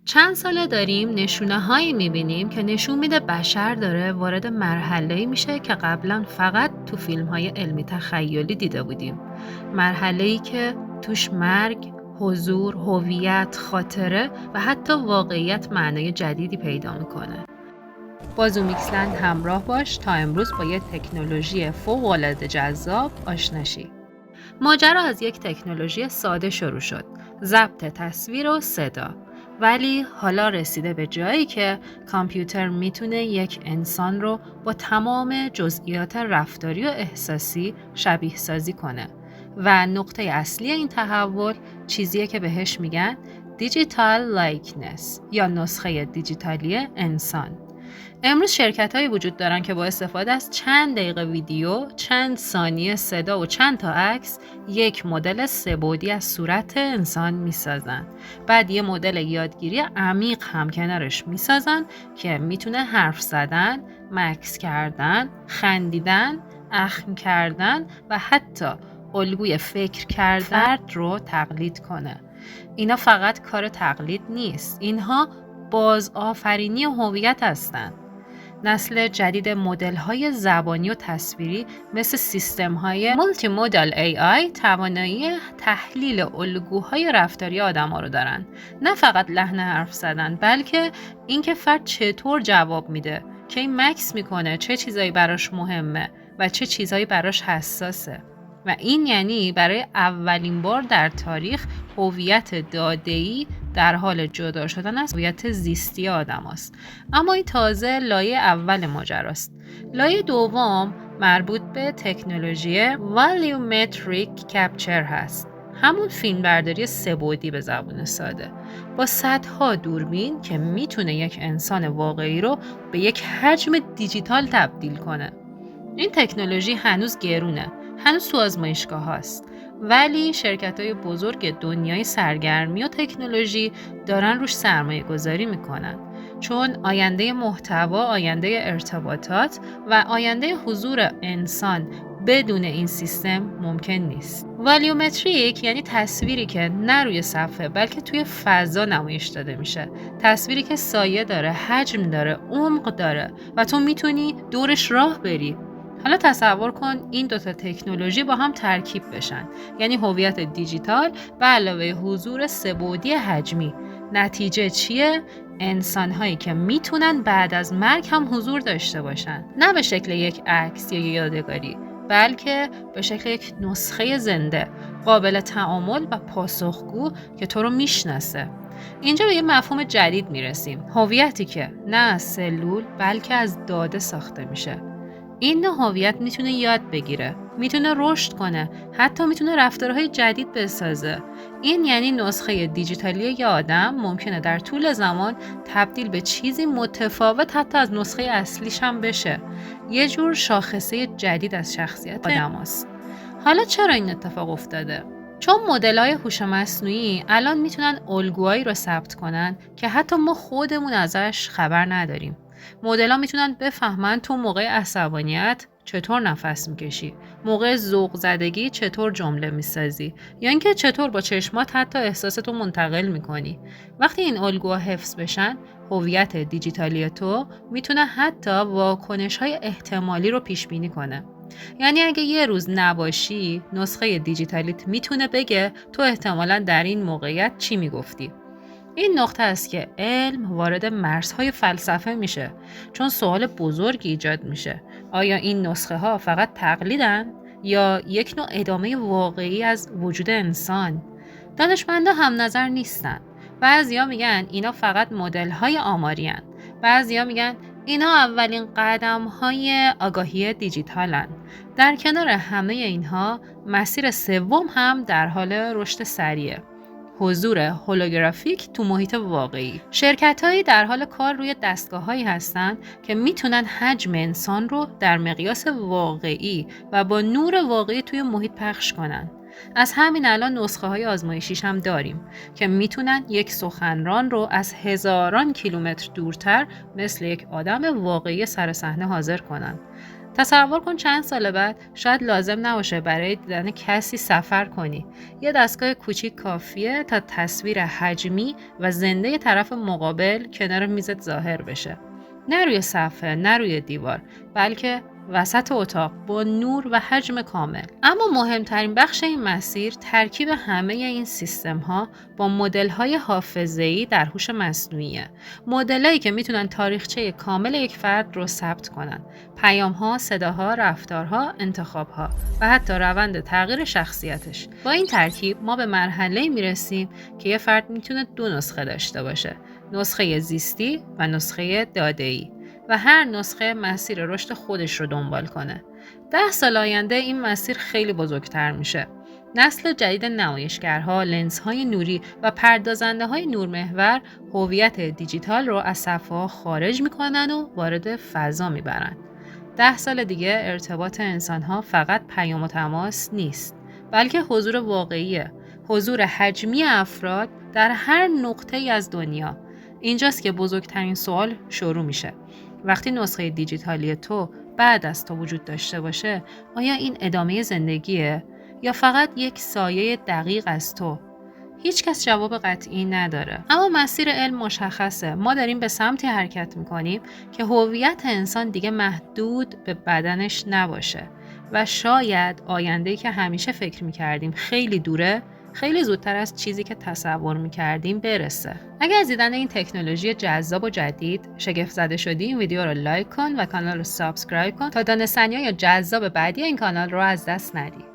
چند ساله داریم نشونه‌هایی می‌بینیم که نشون میده بشر داره وارد مرحله‌ای میشه که قبلا فقط تو فیلم‌های علمی تخیلی دیده بودیم. مرحله‌ای که توش مرگ، حضور، هویت، خاطره و حتی واقعیت معنای جدیدی پیدا میکنه. با زومیکسلند همراه باش تا امروز با یه تکنولوژی فوق‌العاده جذاب آشنا شی. ماجرا از یک تکنولوژی ساده شروع شد، ضبط تصویر و صدا. ولی حالا رسیده به جایی که کامپیوتر میتونه یک انسان رو با تمام جزئیات رفتاری و احساسی شبیه سازی کنه و نقطه اصلی این تحول چیزیه که بهش میگن دیجیتال لایکنس یا نسخه دیجیتالی انسان. امروز شرکت‌هایی وجود دارن که با استفاده از چند دقیقه ویدیو، چند ثانیه صدا و چند تا عکس یک مدل سه‌بعدی از صورت انسان میسازن. بعد یه مدل یادگیری عمیق هم کنارش میسازن که میتونه حرف زدن، مکث کردن، خندیدن، اخم کردن و حتی الگوی فکر کردن رو تقلید کنه. اینا فقط کار تقلید نیست. اینها بازآفرینی هویت هستند. نسل جدید مدل‌های زبانی و تصویری مثل سیستم‌های مولتی مودال AI توانایی تحلیل الگوهای رفتاری آدم‌ها رو دارن. نه فقط لحن حرف زدن، بلکه اینکه فرد چطور جواب میده، کی مکث میکنه، چه چیزایی براش مهمه و چه چیزایی براش حساسه. و این یعنی برای اولین بار در تاریخ هویت داده‌ای در حال جدا شدن از هویت زیستی آدم است. اما این تازه لایه اول ماجراست. لایه دوم مربوط به تکنولوژی Volumetric Capture هست. همون فیلمبرداری سه‌بعدی به زبان ساده با صدها دوربین که میتونه یک انسان واقعی رو به یک حجم دیجیتال تبدیل کنه. این تکنولوژی هنوز گرونه، هنوز تو آزمایشگاه هاست، ولی شرکت‌های بزرگ دنیای سرگرمی و تکنولوژی دارن روش سرمایه گذاری میکنن، چون آینده محتوا، آینده ارتباطات و آینده حضور انسان بدون این سیستم ممکن نیست. والیومتریک یعنی تصویری که نه روی صفحه بلکه توی فضا نمایش داده میشه. تصویری که سایه داره، حجم داره، عمق داره و تو میتونی دورش راه بری. حالا تصور کن این دوتا تکنولوژی با هم ترکیب بشن، یعنی هویت دیجیتال به علاوه حضور سه‌بعدی حجمی. نتیجه چیه؟ انسان‌هایی که میتونن بعد از مرگ هم حضور داشته باشن، نه به شکل یک عکس یا یادگاری، بلکه به شکل یک نسخه زنده، قابل تعامل و پاسخگو که تو رو میشناسه. اینجا به یه مفهوم جدید میرسیم، هویتی که نه از سلول بلکه از داده ساخته میشه. این نوع هویت میتونه یاد بگیره، میتونه رشد کنه، حتی میتونه رفتارهای جدید بسازه. این یعنی نسخه دیجیتالی یه آدم ممکنه در طول زمان تبدیل به چیزی متفاوت حتی از نسخه اصلیش هم بشه. یه جور شاخصه جدید از شخصیت آدم هست. حالا چرا این اتفاق افتاده؟ چون مدل‌های هوش مصنوعی الان میتونن الگوهایی رو ثبت کنن که حتی ما خودمون ازش خبر نداریم. مدل‌ها میتونن بفهمن تو موقع عصبانیت چطور نفس میکشی، موقع ذوق زدگی چطور جمله میسازی، یا اینکه چطور با چشمات حتی احساستو منتقل میکنی. وقتی این الگوها حفظ بشن، هویت دیجیتالی تو میتونه حتی واکنش‌های احتمالی رو پیش بینی کنه. یعنی اگه یه روز نباشی، نسخه دیجیتالیت میتونه بگه تو احتمالاً در این موقعیت چی میگفتی. این نقطه است که علم وارد مرزهای فلسفه میشه، چون سوال بزرگی ایجاد میشه. آیا این نسخه ها فقط تقلیدن یا یک نوع ادامه واقعی از وجود انسان؟ دانشمندا هم نظر نیستن. بعضیا میگن اینا فقط مدل های آماری هن. بعضیا میگن اینا اولین قدم های آگاهی دیجیتالن. در کنار همه اینها مسیر سوم هم در حال رشد سریعه، حضور هولوگرافیک تو محیط واقعی. شرکت‌هایی در حال کار روی دستگاه‌هایی هستن که میتونن حجم انسان رو در مقیاس واقعی و با نور واقعی توی محیط پخش کنن. از همین الان نسخه‌های آزمایشیش هم داریم که میتونن یک سخنران رو از هزاران کیلومتر دورتر مثل یک آدم واقعی سر صحنه حاضر کنن. تصور کن چند سال بعد شاید لازم نباشه برای دیدن کسی سفر کنی. یه دستگاه کوچیک کافیه تا تصویر حجمی و زنده طرف مقابل کنار میزت ظاهر بشه. نه روی صفحه، نه روی دیوار، بلکه وسط اتاق با نور و حجم کامل. اما مهمترین بخش این مسیر ترکیب همه این سیستم ها با مدل های حافظه‌ای در هوش مصنوعیه. مدلایی که میتونن تاریخچه کامل یک فرد رو ثبت کنن. پیام ها، صداها، رفتارها، انتخاب ها و حتی روند تغییر شخصیتش. با این ترکیب ما به مرحله‌ای میرسیم که یه فرد میتونه دو نسخه داشته باشه. نسخه زیستی و نسخه داده‌ای. و هر نسخه مسیر رشد خودش رو دنبال کنه. 10 سال آینده این مسیر خیلی بزرگتر میشه. نسل جدید نمایشگرها، لنزهای نوری و پردازنده‌های نورمحور هویت دیجیتال رو از صفحه‌ها خارج میکنن و وارد فضا میبرن. 10 سال دیگه ارتباط انسان‌ها فقط پیام و تماس نیست، بلکه حضور واقعیه. حضور حجمی افراد در هر نقطه‌ای از دنیا. اینجاست که بزرگترین سوال شروع میشه. وقتی نسخه دیجیتالی تو بعد از تو وجود داشته باشه، آیا این ادامه زندگیه یا فقط یک سایه دقیق از تو؟ هیچ کس جواب قطعی نداره. اما مسیر علم مشخصه. ما داریم به سمتی حرکت میکنیم که هویت انسان دیگه محدود به بدنش نباشه و شاید آینده‌ای که همیشه فکر میکردیم خیلی دوره، خیلی زودتر از چیزی که تصور میکردیم برسه. اگر از دیدن این تکنولوژی جذاب و جدید شگفت زده شدی، این ویدیو رو لایک کن و کانال رو سابسکرایب کن تا دانستنی‌های جذاب بعدی این کانال رو از دست ندی.